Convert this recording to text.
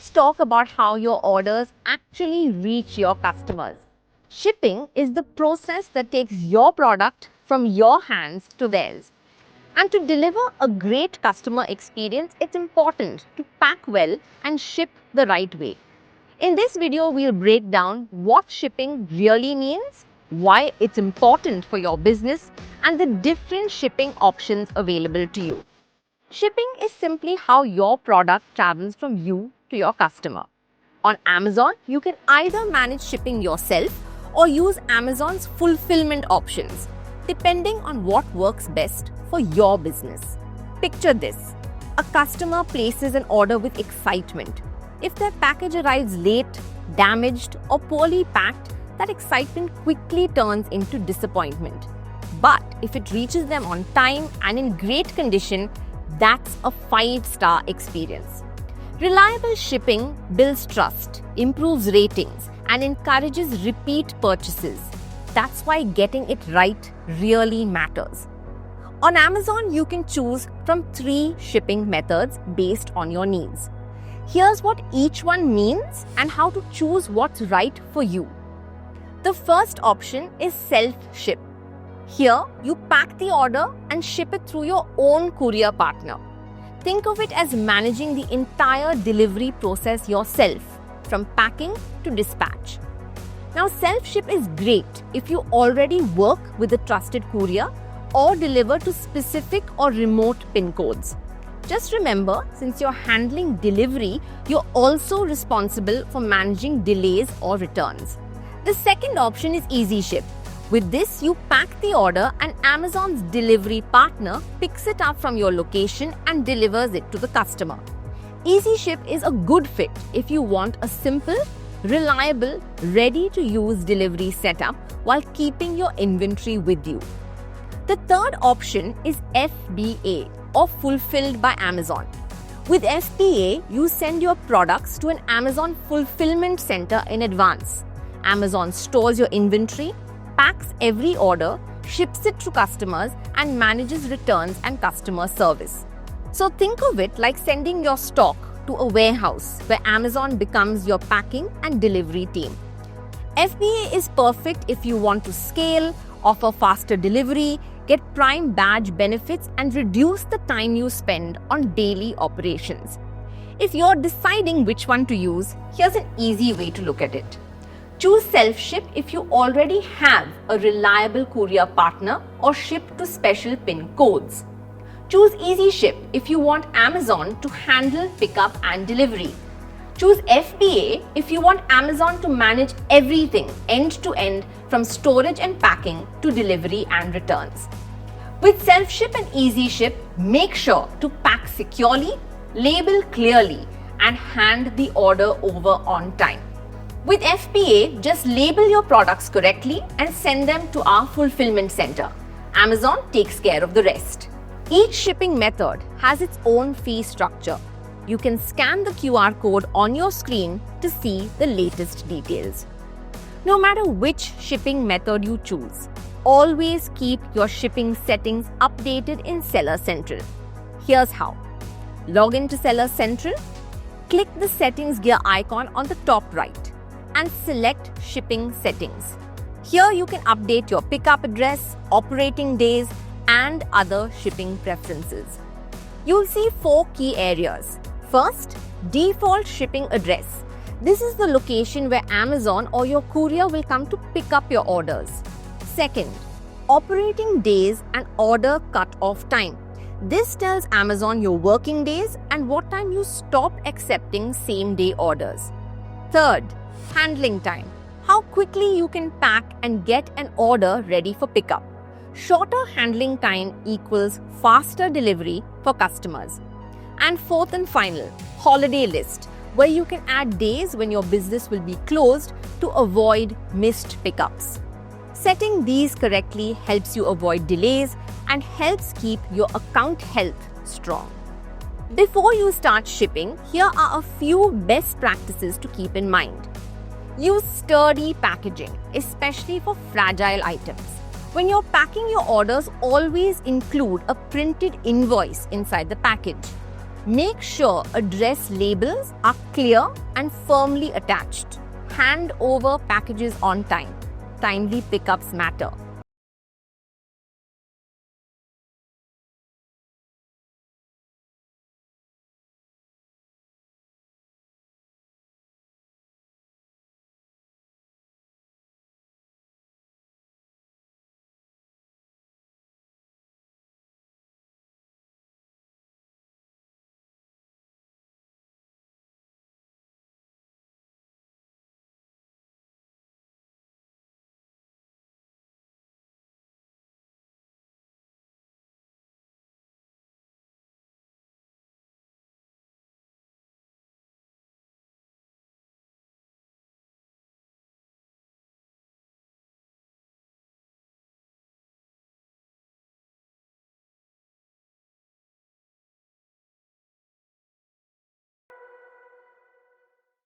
Let's talk about how your orders actually reach your customers. Shipping is the process that takes your product from your hands to theirs. And to deliver a great customer experience, it's important to pack well and ship the right way. In this video, we'll break down what shipping really means, why it's important for your business, and the different shipping options available to you. Shipping is simply how your product travels from you to your customer. On Amazon, you can either manage shipping yourself or use Amazon's fulfillment options, depending on what works best for your business. Picture this: a customer places an order with excitement. If their package arrives late, damaged, or poorly packed, that excitement quickly turns into disappointment. But if it reaches them on time and in great condition, that's a 5-star experience. Reliable shipping builds trust, improves ratings, and encourages repeat purchases. That's why getting it right really matters. On Amazon, you can choose from 3 shipping methods based on your needs. Here's what each one means and how to choose what's right for you. The first option is self-ship. Here, you pack the order and ship it through your own courier partner. Think of it as managing the entire delivery process yourself, from packing to dispatch. Now, self-ship is great if you already work with a trusted courier or deliver to specific or remote PIN codes. Just remember, since you're handling delivery, you're also responsible for managing delays or returns. The second option is EasyShip. With this, you pack the order and Amazon's delivery partner picks it up from your location and delivers it to the customer. EasyShip is a good fit if you want a simple, reliable, ready-to-use delivery setup while keeping your inventory with you. The third option is FBA, or Fulfilled by Amazon. With FBA, you send your products to an Amazon fulfillment center in advance. Amazon stores your inventory, packs every order, ships it to customers, and manages returns and customer service. So think of it like sending your stock to a warehouse where Amazon becomes your packing and delivery team. FBA is perfect if you want to scale, offer faster delivery, get Prime badge benefits, and reduce the time you spend on daily operations. If you're deciding which one to use, here's an easy way to look at it. Choose self-ship if you already have a reliable courier partner or ship to special PIN codes. Choose EasyShip if you want Amazon to handle pickup and delivery. Choose FBA if you want Amazon to manage everything end-to-end from storage and packing to delivery and returns. With self-ship and EasyShip, make sure to pack securely, label clearly, and hand the order over on time. With FBA, just label your products correctly and send them to our fulfillment center. Amazon takes care of the rest. Each shipping method has its own fee structure. You can scan the QR code on your screen to see the latest details. No matter which shipping method you choose, always keep your shipping settings updated in Seller Central. Here's how. Log into Seller Central, click the settings gear icon on the top right, and select Shipping Settings. Here you can update your pickup address, operating days, and other shipping preferences. You'll see 4 key areas. First, default shipping address. This is the location where Amazon or your courier will come to pick up your orders. Second, operating days and order cut-off time. This tells Amazon your working days and what time you stop accepting same-day orders. Third, handling time. How quickly you can pack and get an order ready for pickup. Shorter handling time equals faster delivery for customers. And fourth and final, holiday list, where you can add days when your business will be closed to avoid missed pickups. Setting these correctly helps you avoid delays and helps keep your account health strong. Before you start shipping, here are a few best practices to keep in mind. Use sturdy packaging, especially for fragile items. When you're packing your orders, always include a printed invoice inside the package. Make sure address labels are clear and firmly attached. Hand over packages on time. Timely pickups matter.